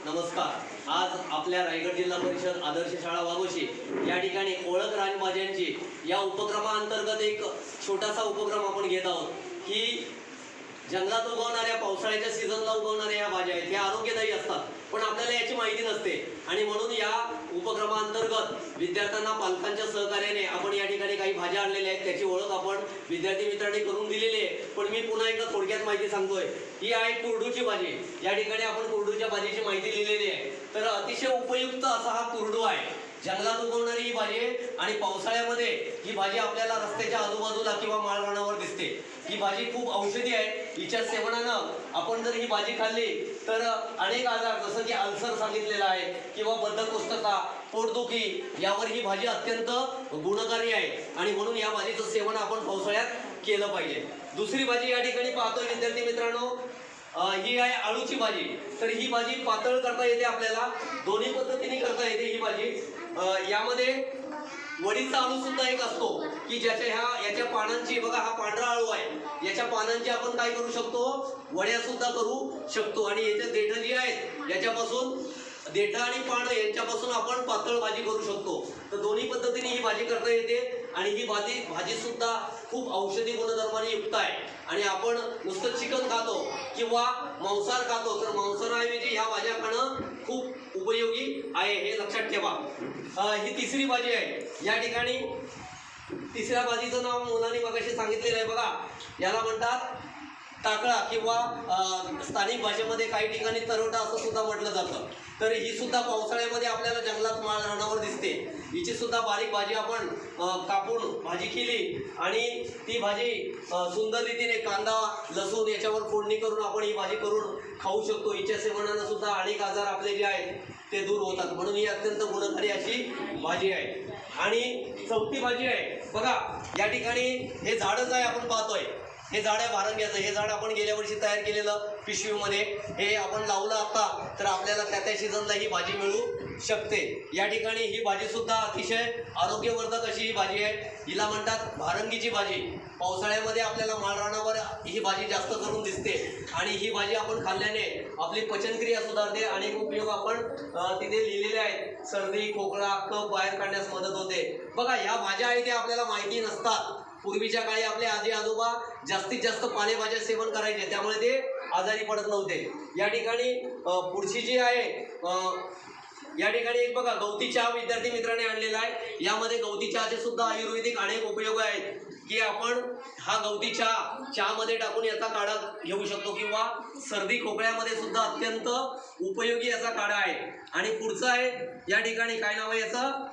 नमस्कार। आज आपल्या रायगड जिल्हा परिषद आदर्श शाळा वाघोशी या ठिकाणी ओळख रानभाज्यांची या उपक्रमाअंतर्गत एक छोटासा उपक्रम आपण घेत आहोत की जंगलात उगवणाऱ्या पावसाळ्याच्या सीझनला उगवणाऱ्या या भाज्या आहेत ह्या आरोग्यदायी असतात, पण आपल्याला याची माहिती नसते आणि म्हणून या उपक्रमाअंतर्गत विद्यार्थ्यांना पालकांच्या सहकार्याने आपण या ठिकाणी काही भाज्या आणलेल्या आहेत, त्याची ओळख आपण विद्यार्थी मित्रांनी करून दिलेली आहे। पण मी पुन्हा एकदा थोडक्यात माहिती सांगतोय। ही आहे कुरडूची भाजी। या ठिकाणी आपण कुरडूच्या भाजीची माहिती लिहिलेली आहे। तर अतिशय उपयुक्त असा हा कुरडू आहे। जंगलात उगवणारी ही भाजी आणि पावसाळ्यामध्ये ही भाजी आपल्याला रस्त्याच्या आजूबाजूला किंवा माळरानावर दिसते। ही भाजी खूप औषधी आहे। हिच्या सेवनानं आपण जर ही भाजी खाल्ली तर अनेक आजार जसं की अल्सर सांगितलेला आहे किंवा बद्धकोष्ठता, पोटदुखी यावर ही भाजी अत्यंत गुणकारी आहे आणि म्हणून या भाजीचं सेवन आपण पावसाळ्यात केलं पाहिजे। दुसरी भाजी या ठिकाणी पाहतोय विद्यार्थी मित्रांनो, ही आहे आळूची भाजी। तर ही भाजी पातळ करता येते, आपल्याला दोन्ही पद्धतीने करता येते ही भाजी। यामध्ये वडीचा आळू सुद्धा एक असतो की याच्या पानांची बघा, हा पांढरा आळू आहे, याच्या पानांची आपण काय करू शकतो, वड्या सुद्धा करू शकतो आणि याच्या देठ जी आहेत याच्यापासून देठ आणि पान यांच्यापासून आपण पातळ भाजी करू शकतो। तर दोन्ही पद्धतीने ही भाजी करता येते आणि ही भाजी सुद्धा खूप औषधी गुणधर्माने युक्त आहे आणि आपण नुसतं चिकन खातो किंवा मांसाहार खातो, तर मांसाहाराऐवजी ह्या भाज्या खाणं खूप उपयोगी आहे, हे लक्षात ठेवा। ही तिसरी भाजी आहे। या ठिकाणी तिसऱ्या भाजीचं नाव मुलांनी मगाशी सांगितलेलं आहे बघा, याला म्हणतात टाकळा किंवा स्थानिक भाषेमध्ये काही ठिकाणी तरोटा असं सुद्धा म्हटलं जातं। तर ही सुद्धा पावसाळ्यामध्ये आपल्याला जंगलात माळरानावर दिसते। हिची सुद्धा बारीक भाजी आपण कापून भाजी केली आणि ती भाजी सुंदर रीतीने कांदा लसूण याच्यावर फोडणी करून आपण ही भाजी करून खाऊ शकतो। हिच्या सेवनानं सुद्धा अनेक आजार आपले जे आहेत ते दूर होतात, म्हणून ही अत्यंत गुणकारी अशी भाजी आहे। आणि चौथी भाजी आहे बघा, या ठिकाणी हे झाडच आहे, आपण पाहतोय हे झाड आहे भारंग्याचं। हे झाड आपण गेल्या वर्षी तयार केलेलं पिशवीमध्ये, हे आपण लावलं आता तर आपल्याला त्या सीझनला ही भाजी मिळू शकते। या ठिकाणी ही भाजी सुद्धा अतिशय आरोग्यवर्धक अशी ही भाजी आहे। हिला म्हणतात भारंगीची भाजी। पावसाळ्यामध्ये आपल्याला माळरानावर ही भाजी जास्त करून दिसते आणि ही भाजी आपण खाल्ल्याने आपली पचनक्रिया सुधारते। अनेक उपयोग आपण तिथे लिहिलेले आहेत। सर्दी, खोकला, कफ बाहेर काढण्यास मदत होते। बघा, ह्या भाज्या आहेत त्या आपल्याला माहिती नसतात। पूर्वीच्या काळी आपले आजी आजोबा जास्तीत जास्त पालेभाज्या सेवन करायचे, त्यामुळे ते आजारी पडत नव्हते। या ठिकाणी पुढची जी आहे, या ठिकाणी एक बघा गवती चहा विद्यार्थी मित्रांनी आणलेला आहे। यामध्ये गवती चहाचे सुद्धा आयुर्वेदिक अनेक उपयोग आहेत की आपण हा गवती चहामध्ये टाकून याचा काढा घेऊ शकतो किंवा सर्दी खोकल्यामध्ये सुद्धा अत्यंत उपयोगी याचा काढा आहे। आणि पुढचा आहे, या ठिकाणी काय नाव आहे याचं,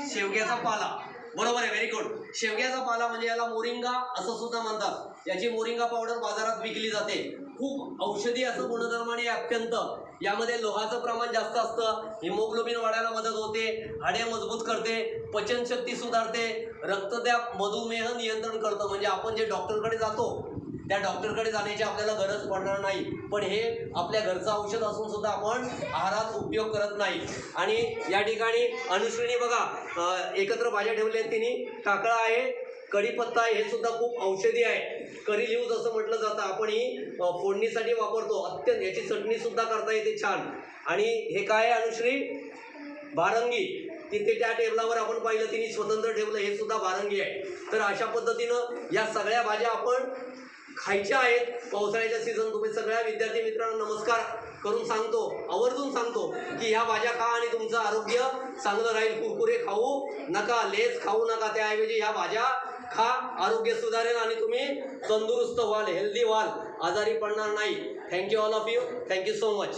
शेवग्याचा पाला। बरोबर आहे, व्हेरी गुड। शेवग्याचा पाला म्हणजे याला मोरिंगा असं सुद्धा म्हणतात। याची मोरिंगा पावडर बाजारात विकली जाते। खूप औषधी असं गुणधर्माने अत्यंत। यामध्ये लोहाचं प्रमाण जास्त असतं, हिमोग्लोबिन वाढायला मदत होते, हाडे मजबूत करते, पचनशक्ती सुधारते, रक्तदाब मधुमेह नियंत्रण करतं। म्हणजे आपण जे डॉक्टरकडे जातो त्या डॉक्टरकडे जाण्याची आपल्याला गरज पडणार नाही, पण हे आपल्या घरचं औषध असून सुद्धा आपण आहारात उपयोग करत नाही। आणि या ठिकाणी अनुश्रीने बघा एकत्र भाज्या ठेवल्या आहेत तिने, टाकळा आहे, कढीपत्ता आहे, हे सुद्धा खूप औषधी आहे। करी लिव्ज असं म्हटलं जातं, आपण ही फोडणीसाठी वापरतो। अत्यंत याची चटणी सुद्धा करता येते छान। आणि हे काय आहे अनुश्री, भारंगी। तिथे त्या टेबलावर आपण पाहिलं तिने स्वतंत्र ठेवलं, हे सुद्धा भारंगी आहे। तर अशा पद्धतीनं या सगळ्या भाज्या आपण खायच्या आहेत पावसाळ्याच्या सीझन। तुम्ही सगळ्या विद्यार्थी मित्रांनो नमस्कार करून सांगतो, आवर्जून सांगतो की ह्या भाज्या खा आणि तुमचं आरोग्य चांगलं राहील। कुरकुरे खाऊ नका, लेस खाऊ नका, त्याऐवजी ह्या भाज्या खा, आरोग्य सुधारेल आणि तुम्ही तंदुरुस्त व्हाल, हेल्दी व्हाल, आजारी पडणार नाही। Thank you all of you, thank you so much.